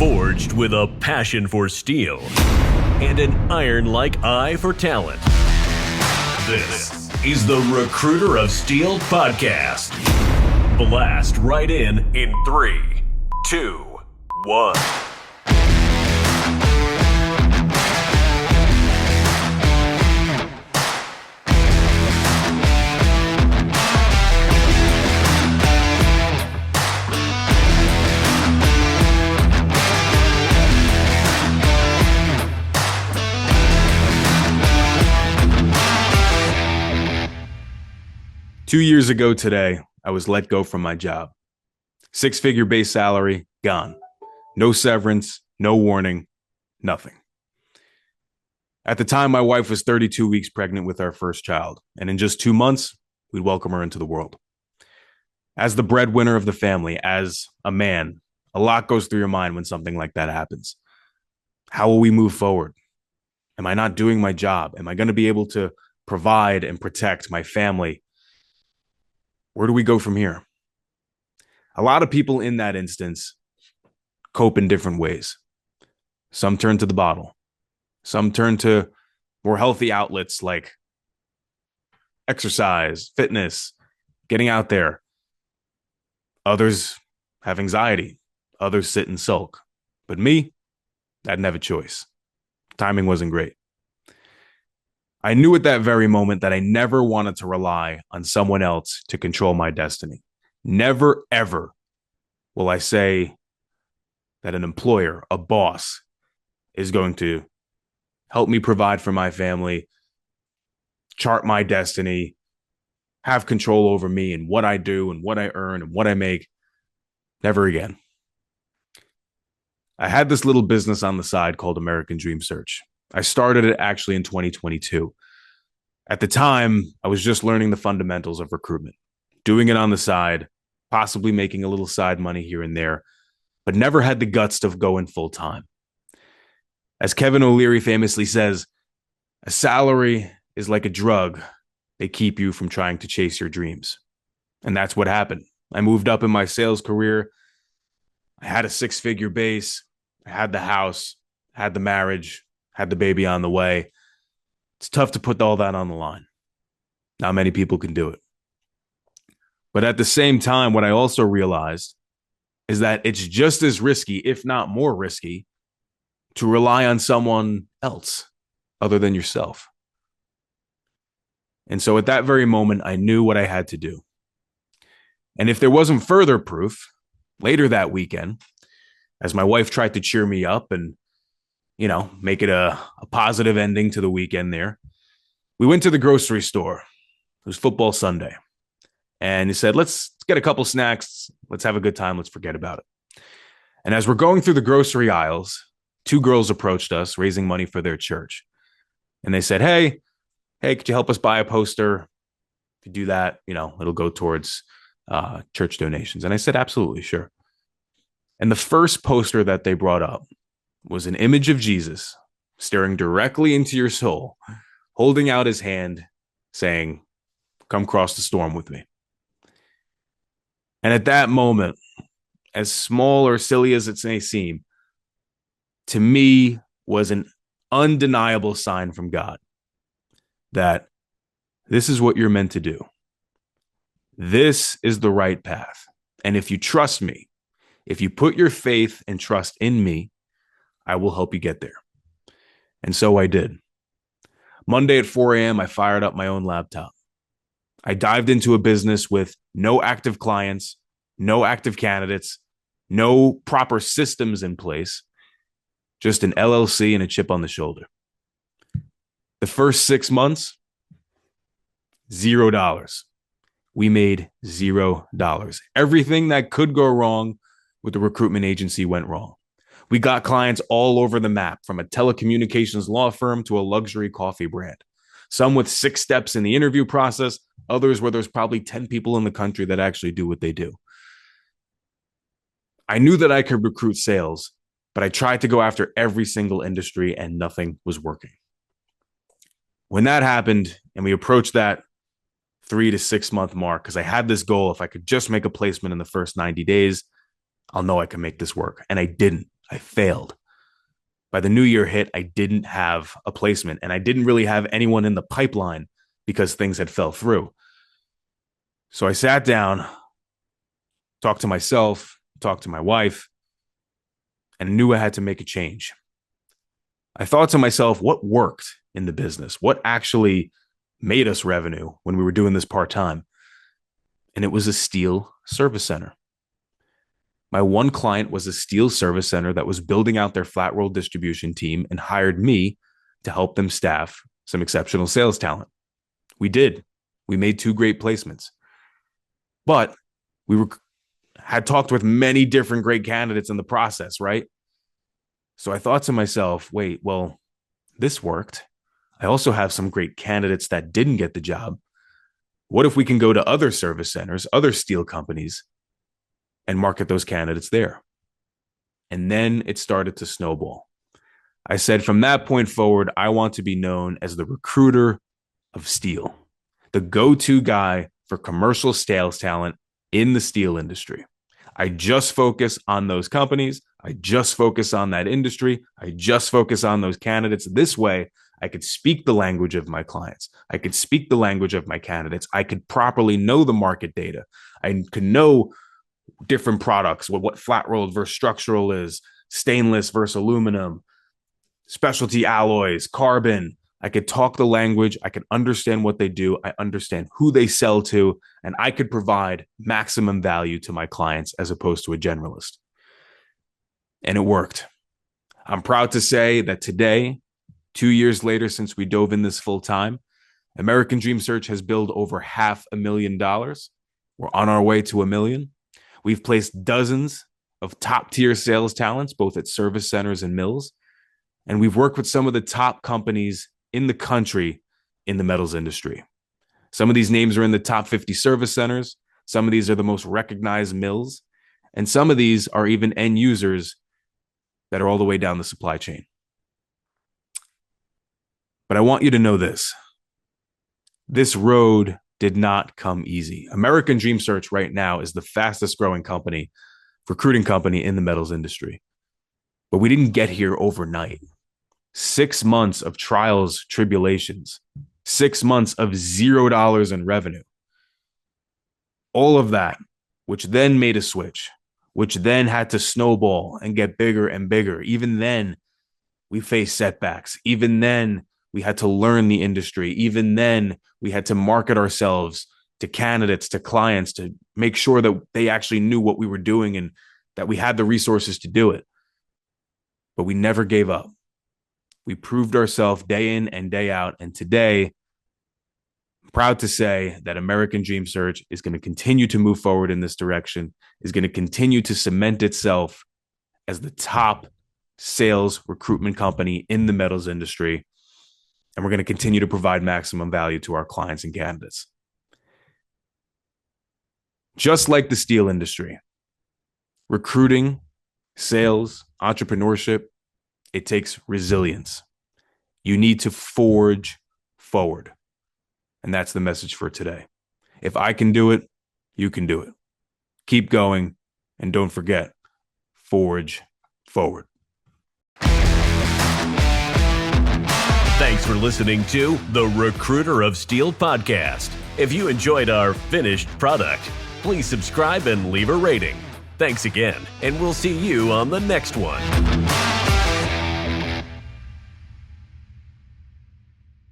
Forged with a passion for steel and an iron-like eye for talent. This is the Recruiter of Steel podcast. Blast right in 3, 2, 1. 2 years ago today, I was let go from my job. 6-figure base salary, gone. No severance, no warning, nothing. At the time, my wife was 32 weeks pregnant with our first child, and in just 2 months, we'd welcome her into the world. As the breadwinner of the family, as a man, a lot goes through your mind when something like that happens. How will we move forward? Am I not doing my job? Am I going to be able to provide and protect my family? Where do we go from here? A lot of people in that instance cope in different ways. Some turn to the bottle. Some turn to more healthy outlets like exercise, fitness, getting out there. Others have anxiety. Others sit and sulk. But me, I didn't have a choice. Timing wasn't great. I knew at that very moment that I never wanted to rely on someone else to control my destiny. Never, ever will I say that an employer, a boss, is going to help me provide for my family, chart my destiny, have control over me and what I do and what I earn and what I make. Never again. I had this little business on the side called American Dream Search. I started it actually in 2022. At the time, I was just learning the fundamentals of recruitment, doing it on the side, possibly making a little side money here and there, but never had the guts to go in full time. As Kevin O'Leary famously says, a salary is like a drug. They keep you from trying to chase your dreams. And that's what happened. I moved up in my sales career. I had a 6-figure base. I had the house, had the marriage, had the baby on the way. It's tough to put all that on the line. Not many people can do it. But at the same time, what I also realized is that it's just as risky, if not more risky, to rely on someone else other than yourself. And so at that very moment, I knew what I had to do. And if there wasn't further proof, later that weekend, as my wife tried to cheer me up and make it a positive ending to the weekend there. We went to the grocery store. It was football Sunday. And he said, let's get a couple snacks. Let's have a good time. Let's forget about it. And as we're going through the grocery aisles, 2 girls approached us raising money for their church. And they said, hey, could you help us buy a poster? If you do that, it'll go towards church donations. And I said, absolutely, sure. And the first poster that they brought up was an image of Jesus staring directly into your soul, holding out his hand, saying, come cross the storm with me. And at that moment, as small or silly as it may seem, to me was an undeniable sign from God that this is what you're meant to do. This is the right path. And if you trust me, if you put your faith and trust in me, I will help you get there. And so I did. Monday at 4 a.m., I fired up my own laptop. I dived into a business with no active clients, no active candidates, no proper systems in place, just an LLC and a chip on the shoulder. The first 6 months, $0. We made $0. Everything that could go wrong with the recruitment agency went wrong. We got clients all over the map, from a telecommunications law firm to a luxury coffee brand. Some with 6 steps in the interview process, others where there's probably 10 people in the country that actually do what they do. I knew that I could recruit sales, but I tried to go after every single industry and nothing was working. When that happened and we approached that 3 to 6 month mark, because I had this goal, if I could just make a placement in the first 90 days, I'll know I can make this work. And I didn't. I failed. By the new year hit, I didn't have a placement, and I didn't really have anyone in the pipeline because things had fell through. So I sat down, talked to myself, talked to my wife, and knew I had to make a change. I thought to myself, what worked in the business? What actually made us revenue when we were doing this part-time? And it was a steel service center. My one client was a steel service center that was building out their flat roll distribution team and hired me to help them staff some exceptional sales talent. We did. We made 2 great placements. But we had talked with many different great candidates in the process, right? So I thought to myself, wait, well, this worked. I also have some great candidates that didn't get the job. What if we can go to other service centers, other steel companies, and market those candidates there? And then it started to snowball. I said, from that point forward, I want to be known as the recruiter of steel, the go-to guy for commercial sales talent in the steel industry. I just focus on those companies. I just focus on that industry. I just focus on those candidates. This way, I could speak the language of my clients. I could speak the language of my candidates. I could properly know the market data. I could know different products, what flat rolled versus structural is, stainless versus aluminum, specialty alloys, carbon. I could talk the language. I could understand what they do. I understand who they sell to, and I could provide maximum value to my clients as opposed to a generalist. And it worked. I'm proud to say that today, 2 years later, since we dove in this full time, American Dream Search has billed over $500,000. We're on our way to $1 million. We've placed dozens of top-tier sales talents, both at service centers and mills. And we've worked with some of the top companies in the country in the metals industry. Some of these names are in the top 50 service centers. Some of these are the most recognized mills. And some of these are even end users that are all the way down the supply chain. But I want you to know this. This road did not come easy. American Dream Search right now is the fastest growing recruiting company in the metals industry. But we didn't get here overnight. 6 months of trials, tribulations, 6 months of $0 in revenue. All of that, which then made a switch, which then had to snowball and get bigger and bigger. Even then, we faced setbacks. Even then, we had to learn the industry. Even then, we had to market ourselves to candidates, to clients, to make sure that they actually knew what we were doing and that we had the resources to do it. But we never gave up. We proved ourselves day in and day out. And today, I'm proud to say that American Dream Search is going to continue to move forward in this direction, is going to continue to cement itself as the top sales recruitment company in the metals industry. And we're going to continue to provide maximum value to our clients and candidates. Just like the steel industry, recruiting, sales, entrepreneurship, it takes resilience. You need to forge forward. And that's the message for today. If I can do it, you can do it. Keep going. And don't forget, forge forward. Thanks for listening to the Recruiter of Steel podcast. If you enjoyed our finished product, please subscribe and leave a rating. Thanks again, and we'll see you on the next one.